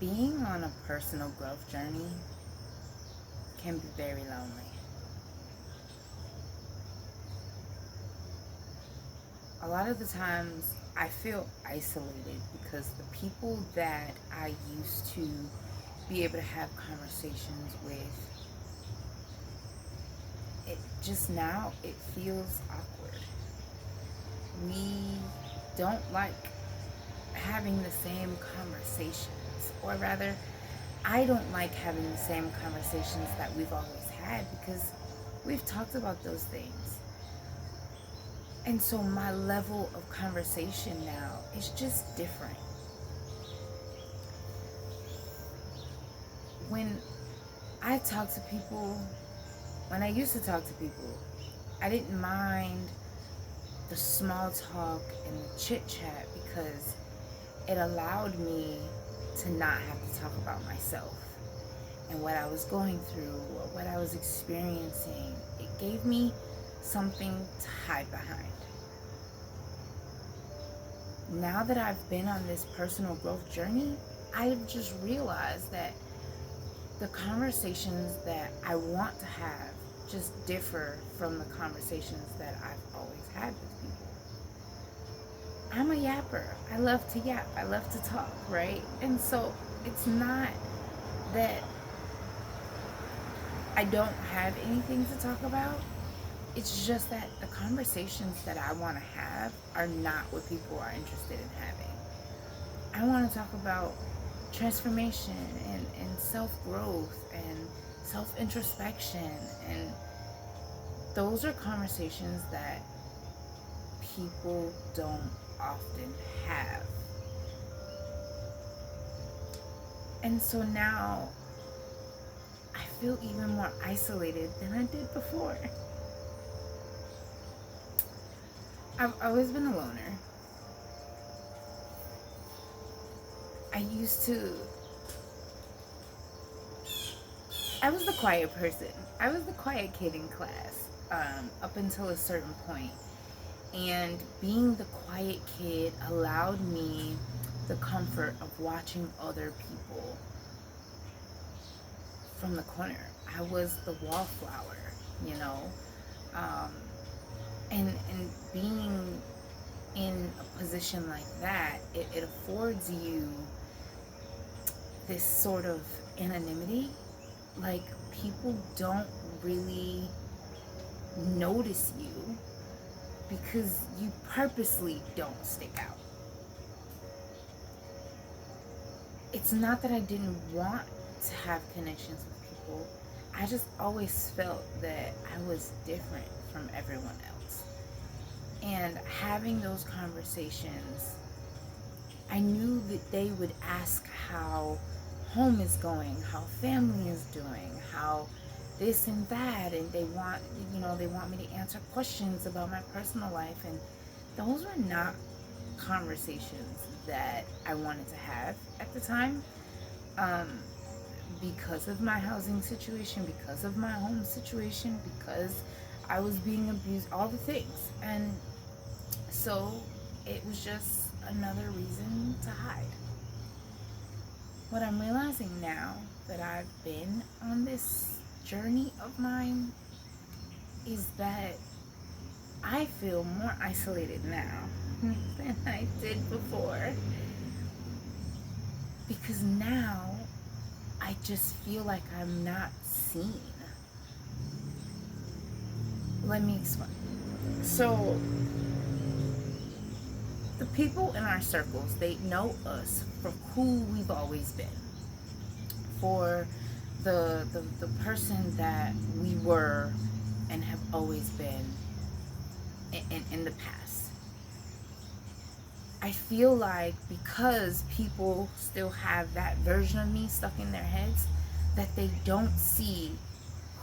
Being on a personal growth journey can be very lonely. A lot of the times I feel isolated because the people that I used to be able to have conversations with, it just now it feels awkward. We don't like having the same conversations, or rather, I don't like having the same conversations that we've always had because we've talked about those things. And so my level of conversation now is just different. When I talk to people, when I used to talk to people, I didn't mind the small talk and the chit chat because it allowed me to not have to talk about myself and what I was going through or what I was experiencing. It gave me something to hide behind. Now that I've been on this personal growth journey, I've just realized that the conversations that I want to have just differ from the conversations that I've always had with people. I'm a yapper. I love to yap. I love to talk, right? And so it's not that I don't have anything to talk about. It's just that the conversations that I want to have are not what people are interested in having. I want to talk about transformation and self-growth and self-introspection, and those are conversations that people don't often have. And so now I feel even more isolated than I did before. I've always been a loner. I was the quiet person. I was the quiet kid in class up until a certain point. And being the quiet kid allowed me the comfort of watching other people from the corner. I was the wallflower, you know. And being in a position like that, it affords you this sort of anonymity. Like, people don't really notice you because you purposely don't stick out. It's not that I didn't want to have connections with people. I just always felt that I was different from everyone else. And having those conversations, I knew that they would ask how home is going, how family is doing, how this and that, and they want me to answer questions about my personal life, and those were not conversations that I wanted to have at the time, because of my housing situation, because of my home situation, because I was being abused, all the things. And so it was just another reason to hide. What I'm realizing now that I've been on this journey of mine is that I feel more isolated now than I did before, because now I just feel like I'm not seen. Let me explain. So the people in our circles, they know us for who we've always been, for the person that we were and have always been in the past. I feel like because people still have that version of me stuck in their heads, that they don't see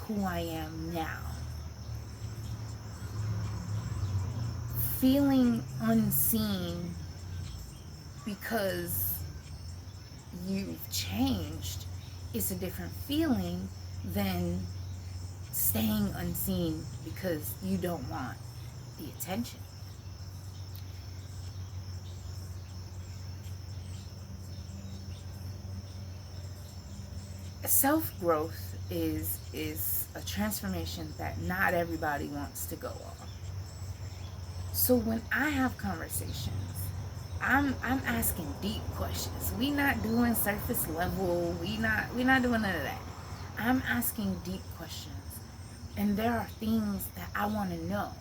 who I am now. Feeling unseen because you've changed is a different feeling than staying unseen because you don't want the attention. self-growth is a transformation that not everybody wants to go on. So when I have conversations, I'm asking deep questions. We not doing surface level. We not doing none of that. I'm asking deep questions. And there are things that I want to know.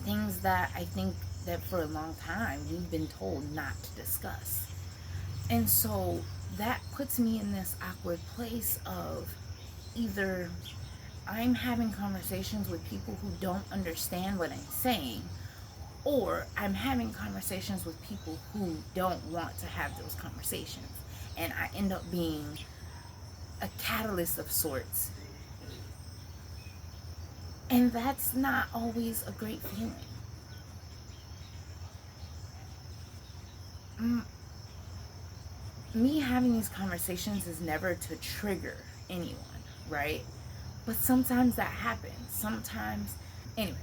Things that I think that for a long time we've been told not to discuss. And so that puts me in this awkward place of either I'm having conversations with people who don't understand what I'm saying, or I'm having conversations with people who don't want to have those conversations. And I end up being a catalyst of sorts. And that's not always a great feeling. Me having these conversations is never to trigger anyone, right? But sometimes that happens. Anyways,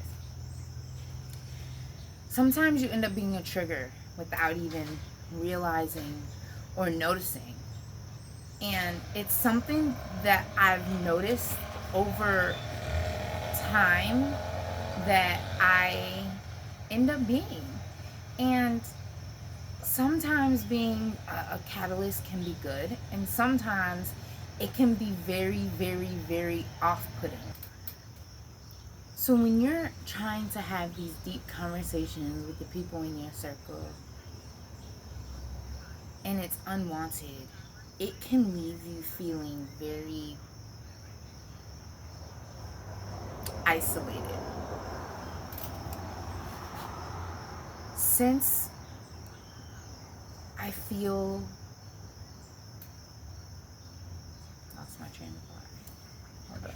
sometimes you end up being a trigger without even realizing or noticing. And it's something that I've noticed over time that I end up being. And sometimes being a catalyst can be good, and sometimes it can be very, very, very off-putting. So when you're trying to have these deep conversations with the people in your circle and it's unwanted, it can leave you feeling very isolated. Since I feel lost my train of thought. Hold on.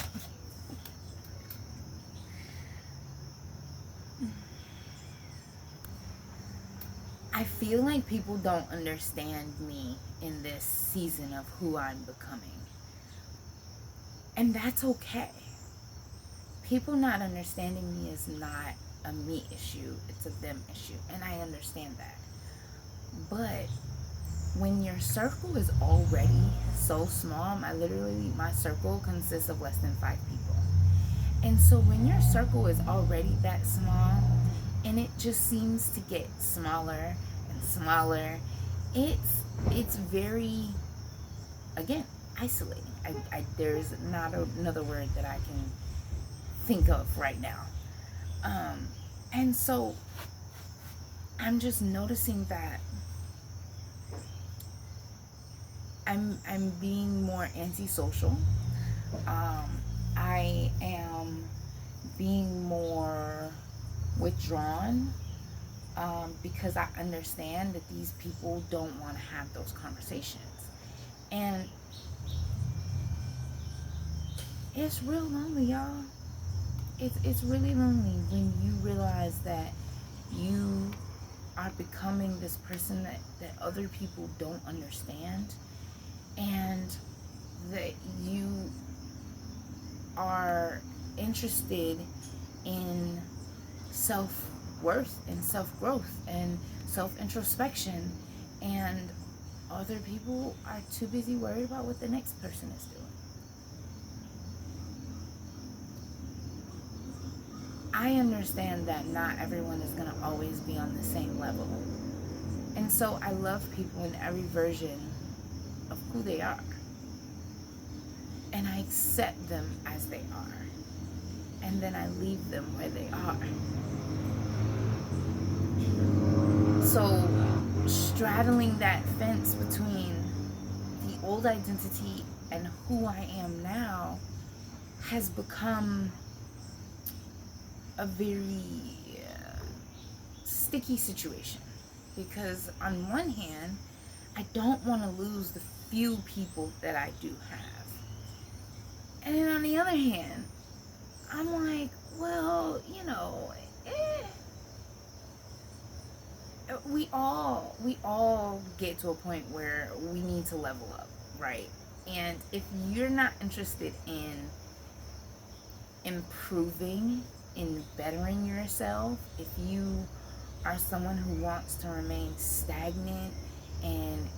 I feel like people don't understand me in this season of who I'm becoming. And that's okay. People not understanding me is not a me issue, it's a them issue. And I understand that. But when your circle is already so small, my circle consists of less than 5 people. And so when your circle is already that small and it just seems to get smaller and smaller, it's very, again, isolating. There's not another word that I can think of right now. And so I'm just noticing that I'm being more antisocial. I am being more withdrawn because I understand that these people don't want to have those conversations. And it's real lonely, y'all. It's really lonely when you realize that you are becoming this person that other people don't understand, and that you are interested in self-worth and self-growth and self-introspection, and other people are too busy worried about what the next person is doing. I understand that not everyone is going to always be on the same level. And so I love people in every version of who they are. And I accept them as they are. And then I leave them where they are. So straddling that fence between the old identity and who I am now has become a very sticky situation, because on one hand I don't want to lose the few people that I do have, and then on the other hand I'm like, well, we all get to a point where we need to level up, right? And if you're not interested in improving, in bettering yourself, if you are someone who wants to remain stagnant and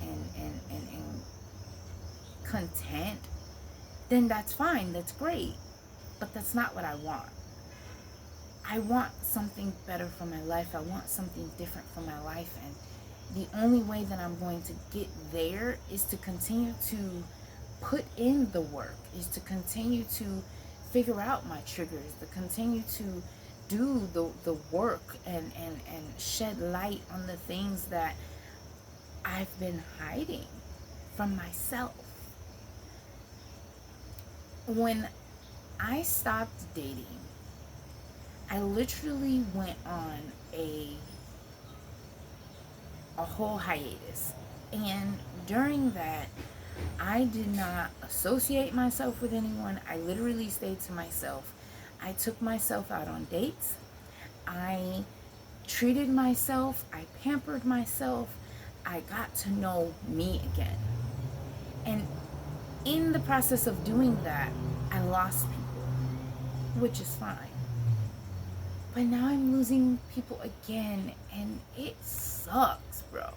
content, then that's fine, that's great. But that's not what I want. I want something better for my life. I want something different for my life. And the only way that I'm going to get there is to continue to put in the work, is to continue to figure out my triggers, to continue to do the work and shed light on the things that I've been hiding from myself. When I stopped dating, I literally went on a whole hiatus. And during that, I did not associate myself with anyone. I literally stayed to myself. I took myself out on dates. I treated myself. I pampered myself. I got to know me again. And in the process of doing that, I lost people, which is fine. But now I'm losing people again, and it sucks, bro.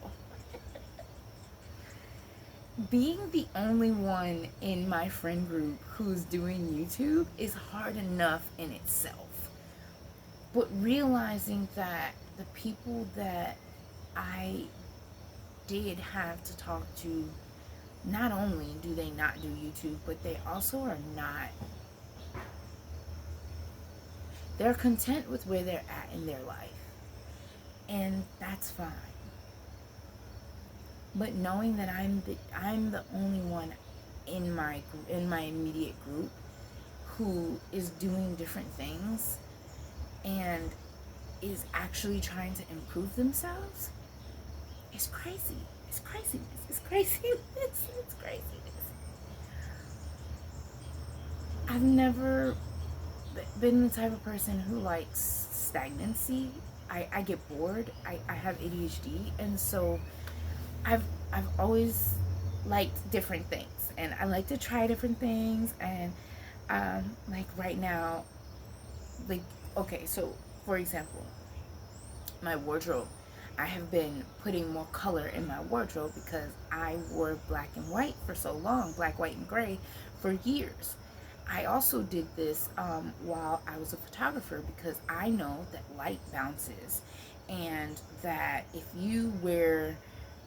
Being the only one in my friend group who's doing YouTube is hard enough in itself. But realizing that the people that I did have to talk to, not only do they not do YouTube, but they also are not, they're content with where they're at in their life. And that's fine. But knowing that I'm the only one in my immediate group who is doing different things and is actually trying to improve themselves, it's crazy. It's craziness. It's craziness. It's craziness. I've never been the type of person who likes stagnancy. I get bored. I have ADHD, and so I've always liked different things, and I like to try different things. And like right now, like, okay, so for example, my wardrobe, I have been putting more color in my wardrobe because I wore black and white for so long, black, white, and gray for years. I also did this while I was a photographer, because I know that light bounces, and that if you wear,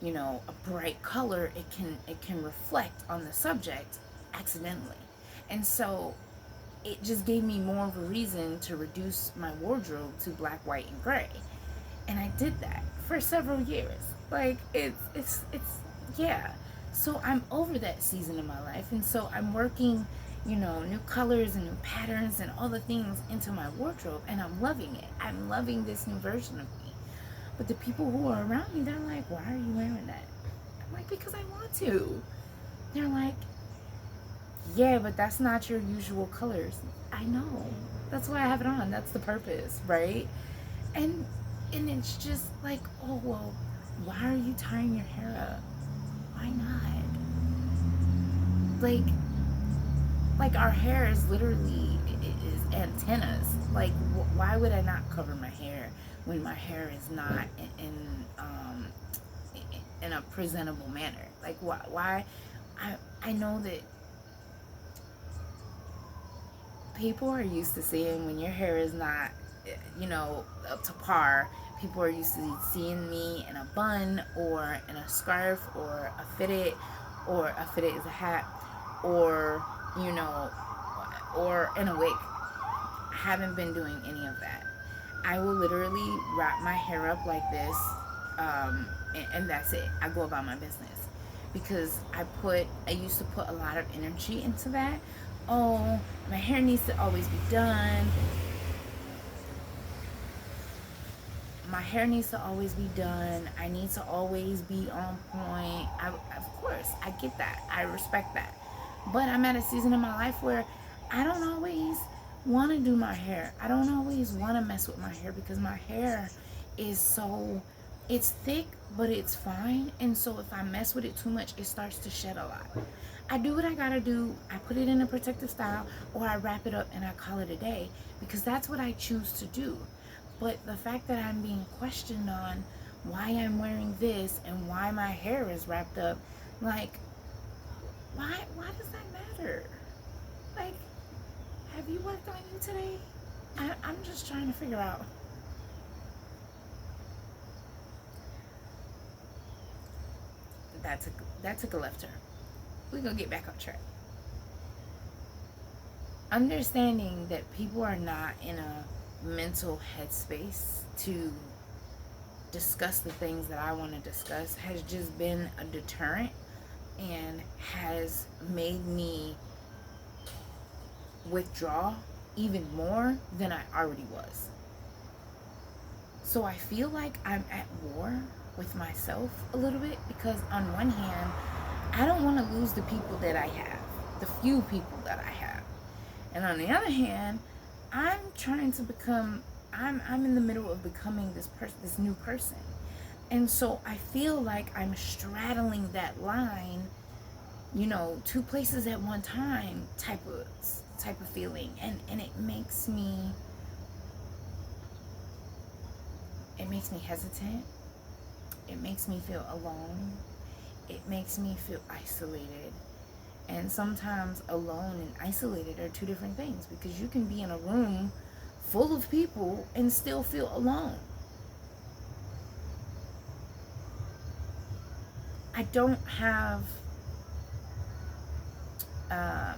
you know, a bright color, it can reflect on the subject accidentally. And so it just gave me more of a reason to reduce my wardrobe to black, white, and gray. And I did that for several years. Like, it's yeah. So I'm over that season of my life, and so I'm working, you know, new colors and new patterns and all the things into my wardrobe, and I'm loving it. I'm loving this new version of me. But the people who are around me, they're like, why are you wearing that? I'm like, because I want to. They're like, yeah, but that's not your usual colors. I know. That's why I have it on. That's the purpose, right? And it's just like, oh, well, why are you tying your hair up? Why not? Like our hair is literally is antennas. Like, why would I not cover my hair when my hair is not in a presentable manner? Like, why? I know that people are used to seeing when your hair is not, you know, up to par. People are used to seeing me in a bun or in a scarf or a fitted is a hat, or, you know, or in a wig. I haven't been doing any of that. I will literally wrap my hair up like this, and that's it. I go about my business, because I used to put a lot of energy into that. Oh, my hair needs to always be done. My hair needs to always be done. I need to always be on point. Of course, I get that. I respect that. But I'm at a season in my life where I don't always want to do my hair. I don't always want to mess with my hair, because my hair is so, it's thick, but it's fine. And so if I mess with it too much, it starts to shed a lot. I do what I gotta do. I put it in a protective style, or I wrap it up and I call it a day, because that's what I choose to do. But the fact that I'm being questioned on why I'm wearing this and why my hair is wrapped up, like, Why does that matter? Like, have you worked on you today? I'm just trying to figure out. That took a left turn. We're gonna get back on track. Understanding that people are not in a mental headspace to discuss the things that I want to discuss has just been a deterrent and has made me withdraw even more than I already was. So I feel like I'm at war with myself a little bit, because on one hand, I don't want to lose the people that I have, the few people that I have. And on the other hand, I'm trying to become, I'm in the middle of becoming this new person. And so I feel like I'm straddling that line, two places at one time type of feeling. And it makes me hesitant. It makes me feel alone. It makes me feel isolated. And sometimes alone and isolated are two different things, because you can be in a room full of people and still feel alone. I don't have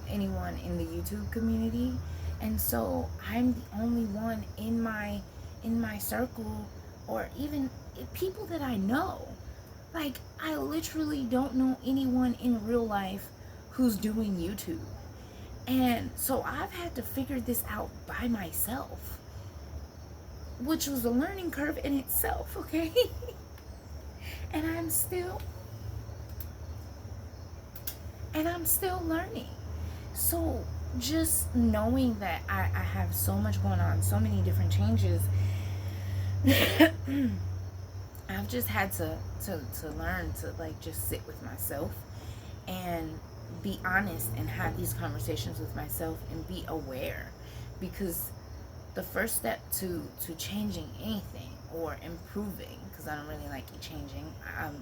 anyone in the YouTube community, and so I'm the only one in my circle, or even people that I know. Like, I literally don't know anyone in real life who's doing YouTube. And so I've had to figure this out by myself, which was a learning curve in itself, okay? and I'm still learning. So just knowing that I have so much going on, so many different changes, I've just had to learn to like just sit with myself and be honest and have these conversations with myself and be aware, because the first step to changing anything or improving, because I don't really like changing,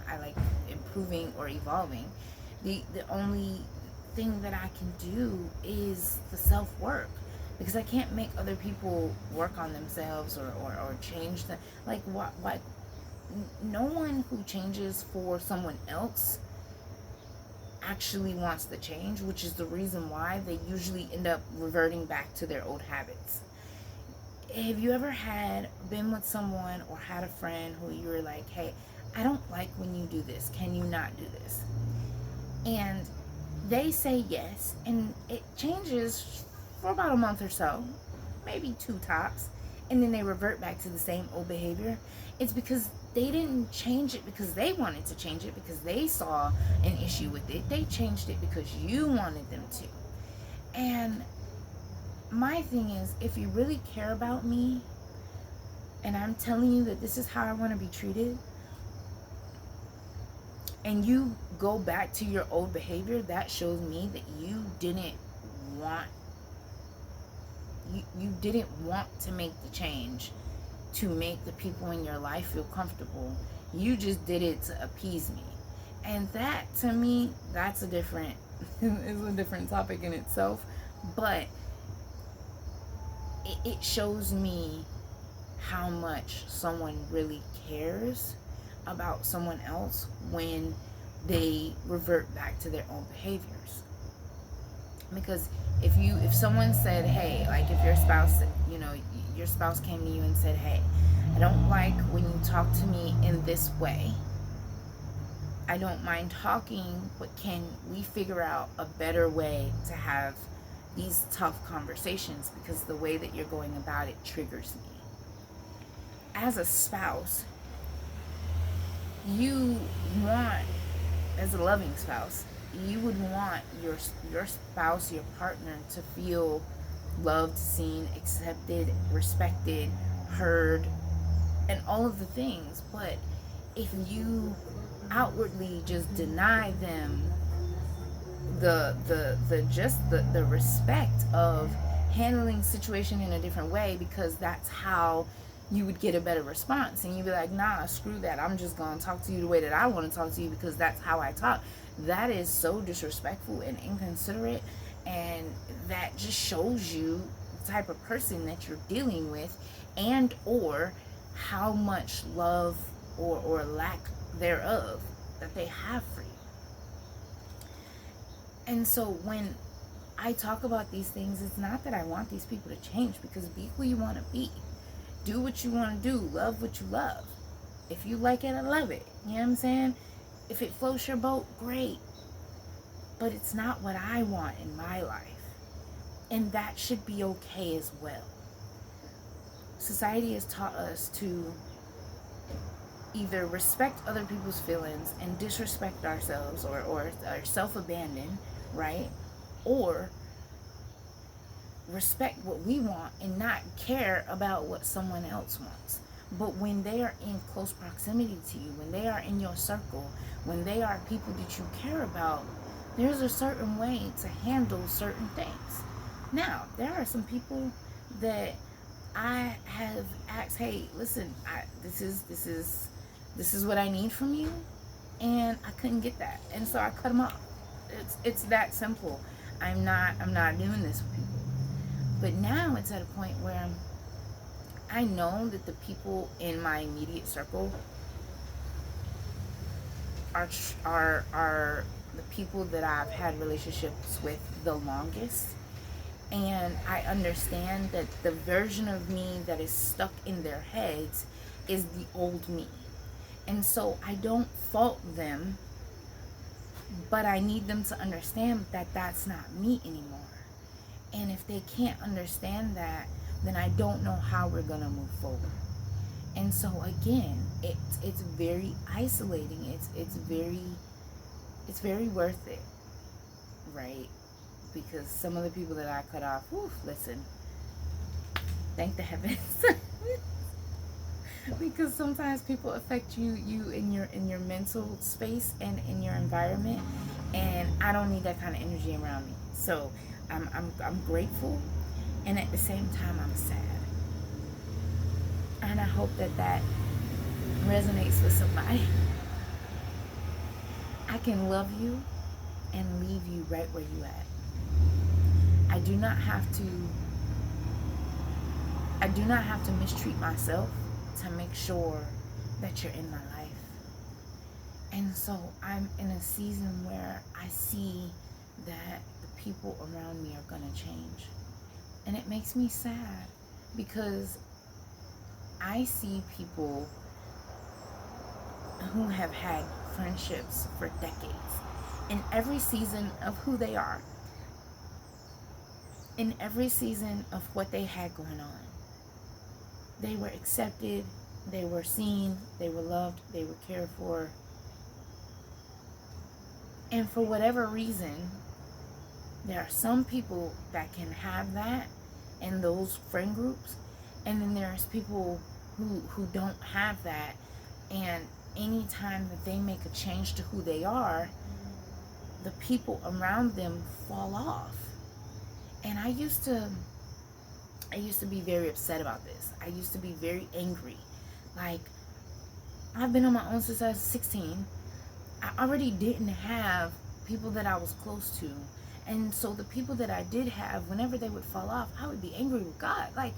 I like improving or evolving. The only thing that I can do is the self-work, because I can't make other people work on themselves or change them. Like, what? No one who changes for someone else actually wants the change, which is the reason why they usually end up reverting back to their old habits. Have you ever been with someone or had a friend who you were like, hey, I don't like when you do this, can you not do this? And they say yes, and it changes for about a month or so, maybe 2 tops, and then they revert back to the same old behavior. It's because they didn't change it because they wanted to change it, because they saw an issue with it. They changed it because you wanted them to. And my thing is, if you really care about me, and I'm telling you that this is how I want to be treated, and you go back to your old behavior, that shows me that you didn't want to make the change to make the people in your life feel comfortable. You just did it to appease me. And that, to me, that's a different is a different topic in itself. But it shows me how much someone really cares about someone else when they revert back to their own behaviors. Because if someone said, hey, like if your spouse came to you and said, hey, I don't like when you talk to me in this way. I don't mind talking, but can we figure out a better way to have these tough conversations, because the way that you're going about it triggers me. As a spouse, you want, as a loving spouse, you would want your spouse, your partner, to feel loved, seen, accepted, respected, heard, and all of the things. But if you outwardly just deny them the respect of handling situation in a different way, because that's how you would get a better response, and you'd be like, nah, screw that, I'm just gonna talk to you the way that I want to talk to you because that's how I talk. That is so disrespectful and inconsiderate, and that just shows you the type of person that you're dealing with, and or how much love or lack thereof that they have for you. And so when I talk about these things, it's not that I want these people to change, because be who you want to be. Do what you want to do. Love what you love. If you like it, I love it. You know what I'm saying? If it floats your boat, great. But it's not what I want in my life. And that should be okay as well. Society has taught us to either respect other people's feelings and disrespect ourselves, or self-abandon, right? Or respect what we want and not care about what someone else wants. But when they are in close proximity to you, when they are in your circle, when they are people that you care about, there's a certain way to handle certain things. Now, there are some people that I have asked, hey, listen, this is what I need from you, and I couldn't get that, and so I cut them off. It's that simple. I'm not doing this with people. But now it's at a point where I know that the people in my immediate circle are the people that I've had relationships with the longest. And I understand that the version of me that is stuck in their heads is the old me. And so I don't fault them, but I need them to understand that that's not me anymore. And if they can't understand that, then I don't know how we're gonna move forward. And so again, it's very isolating. It's very worth it, right? Because some of the people that I cut off, listen, thank the heavens. Because sometimes people affect you in your mental space and in your environment, and I don't need that kind of energy around me. So I'm grateful, and at the same time I'm sad. And I hope that resonates with somebody. I can love you and leave you right where you at. I do not have to mistreat myself to make sure that you're in my life. And so I'm in a season where I see that the people around me are going to change. And it makes me sad, because I see people who have had friendships for decades, in every season of who they are, in every season of what they had going on. They were accepted, they were seen, they were loved, they were cared for. And for whatever reason, there are some people that can have that in those friend groups, and then there's people who don't have that, and anytime that they make a change to who they are, the people around them fall off. And I used to be very upset about this. I used to be very angry. Like, I've been on my own since I was 16. I already didn't have people that I was close to. And so the people that I did have, whenever they would fall off, I would be angry with God. Like,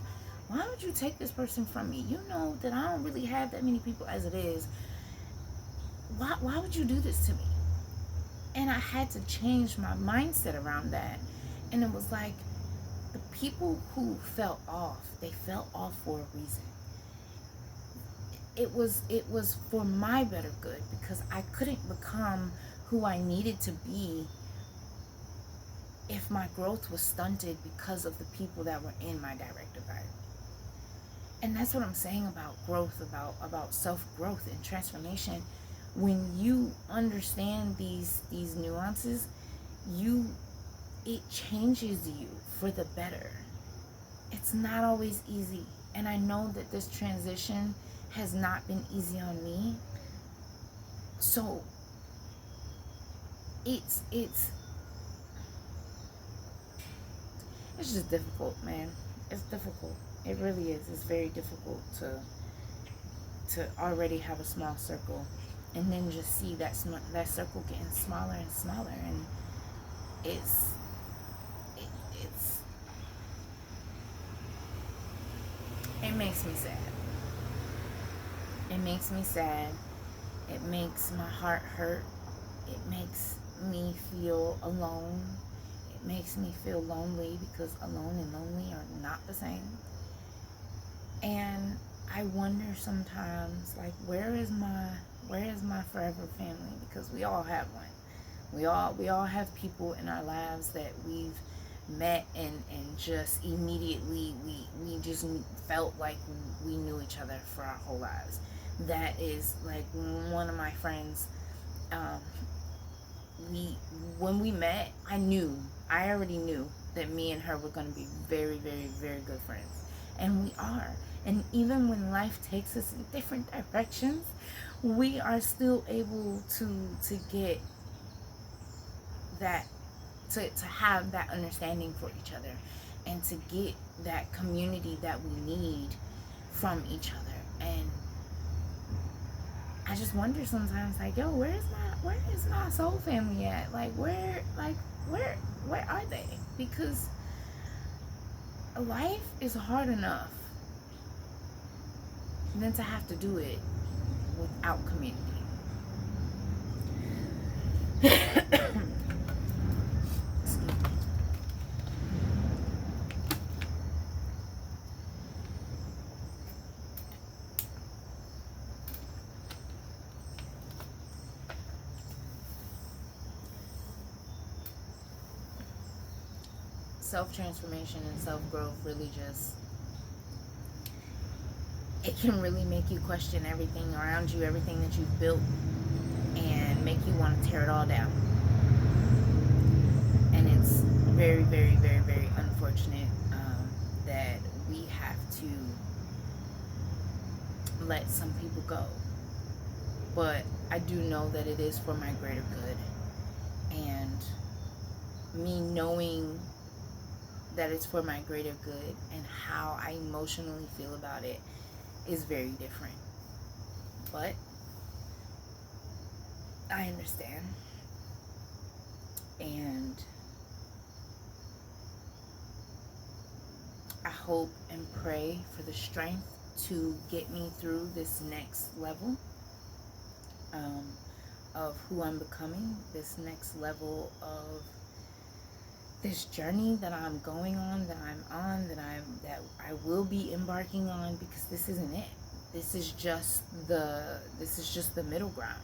why would you take this person from me? You know that I don't really have that many people as it is. Why would you do this to me? And I had to change my mindset around that. And it was like, the people who fell off, they fell off for a reason. It was for my better good, because I couldn't become who I needed to be if my growth was stunted because of the people that were in my direct environment. And that's what I'm saying about growth, about self-growth and transformation. When you understand these nuances, it changes you for the better. It's not always easy. And I know that this transition has not been easy on me. So it's just difficult, man. It's difficult. It really is. It's very difficult to already have a small circle, and then just see that circle getting smaller and smaller, and it's it, it's it makes me sad. It makes me sad. It makes my heart hurt. It makes me feel alone. It makes me feel lonely, because alone and lonely are not the same. And I wonder sometimes, like, where is my forever family? Because we all have one. We all have people in our lives that we've met, and just immediately we just felt like we knew each other for our whole lives. That is like one of my friends. Um, we when we met, I already knew that me and her were going to be very, very, very good friends, and we are. And even when life takes us in different directions, we are still able to get that, to have that understanding for each other, and to get that community that we need from each other. And I just wonder sometimes, like, yo, where is my soul family at? Where are they? Because life is hard enough than to have to do it without community. Excuse me. Self-transformation and self-growth really just, it can really make you question everything around you, everything that you've built, and make you want to tear it all down. And it's very, very, very, very unfortunate that we have to let some people go. But I do know that it is for my greater good. And me knowing that it's for my greater good, and how I emotionally feel about it, is very different. But I understand. And I hope and pray for the strength to get me through this next level of who I'm becoming, this next level of this journey that I'm going on, that I'm on, that I will be embarking on, because this isn't it. This is just the middle ground.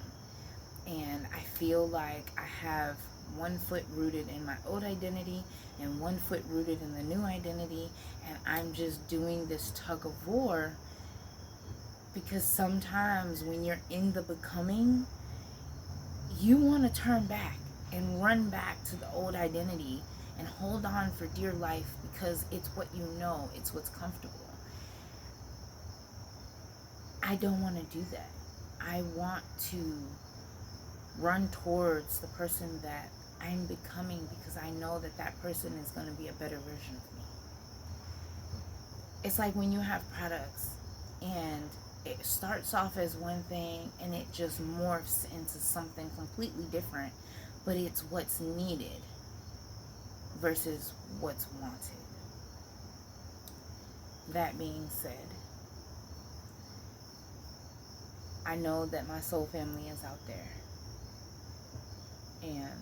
And I feel like I have one foot rooted in my old identity and one foot rooted in the new identity, and I'm just doing this tug of war, because sometimes when you're in the becoming, you want to turn back and run back to the old identity and hold on for dear life, because it's what you know, it's what's comfortable. I don't want to do that. I want to run towards the person that I'm becoming, because I know that that person is going to be a better version of me. It's like when you have products and it starts off as one thing and it just morphs into something completely different, but it's what's needed versus what's wanted. That being said, I know that my soul family is out there, and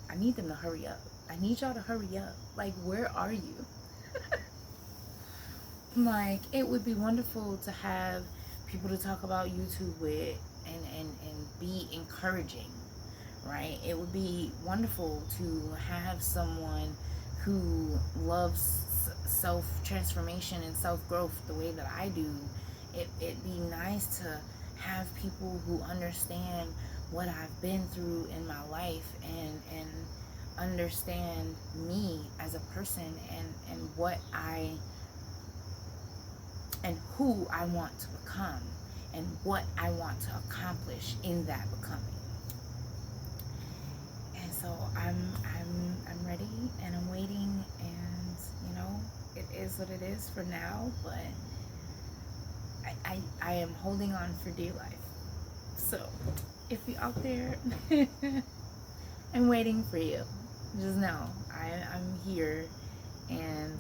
I need them to hurry up. I need y'all to hurry up. Like, where are you? Like, it would be wonderful to have people to talk about YouTube with, and be encouraging, right? It would be wonderful to have someone who loves self-transformation and self-growth the way that I do. It'd be nice to have people who understand what I've been through in my life, and understand me as a person, and what I and who I want to become, and what I want to accomplish in that becoming. And so I'm ready, and I'm waiting, and it is what it is for now, but I am holding on for dear life. So if you're out there, I'm waiting for you. Just know I'm here, and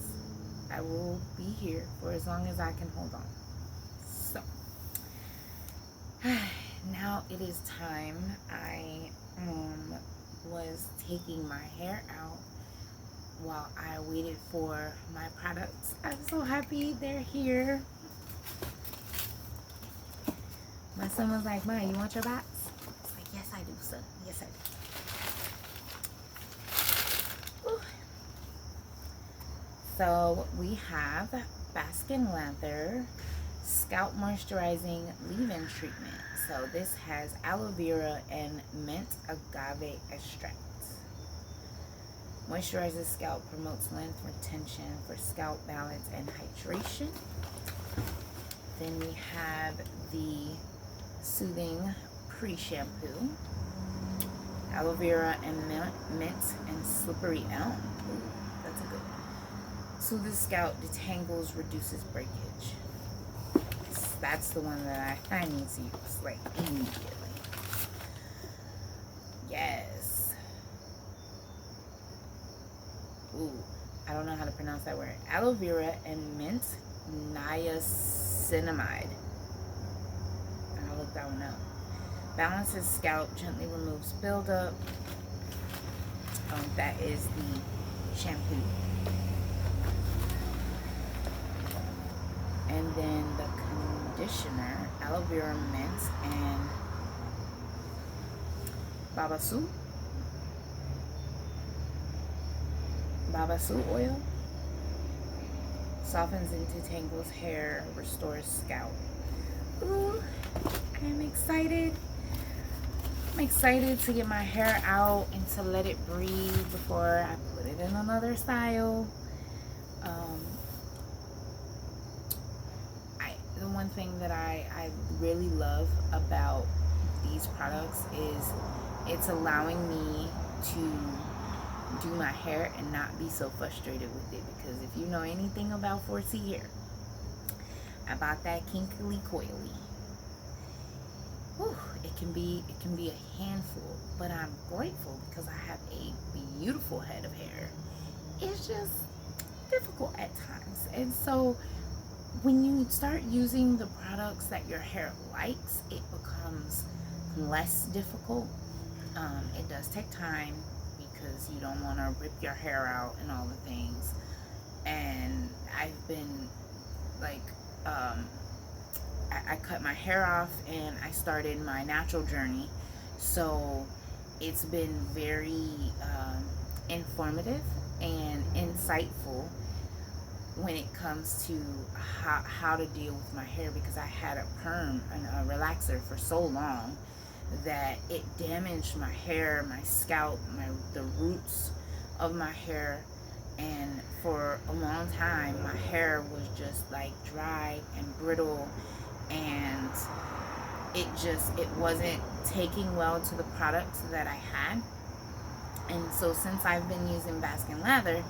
I will be here for as long as I can hold on. So now it is time. I was taking my hair out while I waited for my products. I'm so happy they're here. My son was like, "Ma, you want your box?" I was like, "Yes, I do, son. Yes, I do." Ooh. So we have Bask Lather Scalp Moisturizing Leave-In Treatment. So this has aloe vera and mint agave extract. Moisturizes scalp, promotes length retention for scalp balance and hydration. Then we have the Soothing Pre-Shampoo. Aloe vera and mint and slippery elm. Ooh, that's a good one. Soothes scalp, detangles, reduces breakage. That's the one that I need to use, like, immediately. Yes. Ooh, I don't know how to pronounce that word. Aloe vera and mint niacinamide. I'll look that one up. Balances scalp, gently removes buildup. That is the shampoo. And then the conditioner, aloe vera, mint, and babassu oil. Softens and detangles hair, restores scalp. Ooh, I am excited. I'm excited to get my hair out and to let it breathe before I put it in another style. The one thing that I really love about these products is it's allowing me to do my hair and not be so frustrated with it, because if you know anything about 4C hair, I bought that kinkly coily. Whew, it can be a handful, but I'm grateful because I have a beautiful head of hair. It's just difficult at times, and so when you start using the products that your hair likes, it becomes less difficult. It does take time because you don't want to rip your hair out and all the things. And I've been like, I cut my hair off and I started my natural journey. So it's been very informative and insightful when it comes to how to deal with my hair, because I had a perm and a relaxer for so long that it damaged my hair, my scalp, the roots of my hair, and for a long time my hair was just like dry and brittle, and it wasn't taking well to the products that I had. And so since I've been using Bask Lather,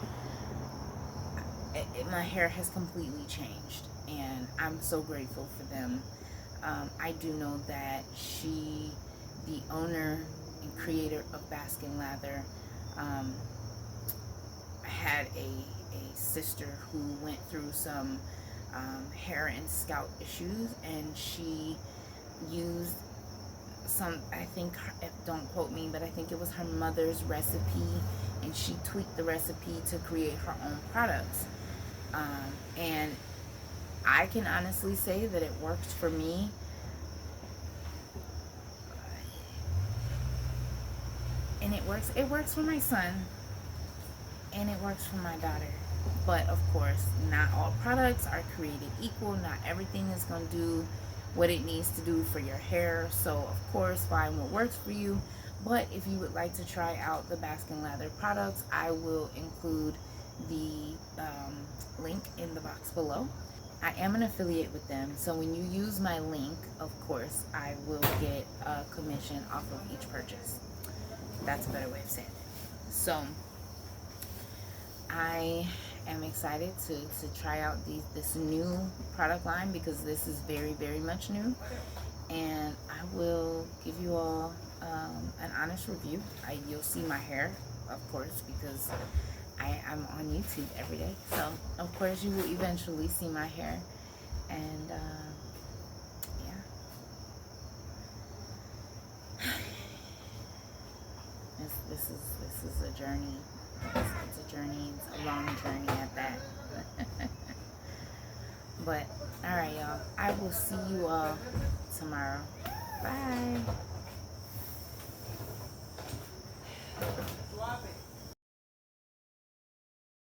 my hair has completely changed, and I'm so grateful for them. I do know that the owner and creator of Bask Lather, had a sister who went through some hair and scalp issues, and she used I think, don't quote me, but I think it was her mother's recipe, and she tweaked the recipe to create her own products. And I can honestly say that it worked for me. And it works for my son, and it works for my daughter. But of course, not all products are created equal. Not everything is going to do what it needs to do for your hair. So of course, find what works for you. But if you would like to try out the Bask Lather products, I will include the link in the box below. I am an affiliate with them, so when you use my link, of course, I will get a commission off of each purchase. That's a better way of saying it. So I am excited to try out this new product line, because this is very, very much new. And I will give you all an honest review. You'll see my hair, of course, because I'm on YouTube every day. So, of course, you will eventually see my hair. And, yeah. This is a journey. It's a journey. It's a long journey at that. But, alright, y'all. I will see you all tomorrow. Bye.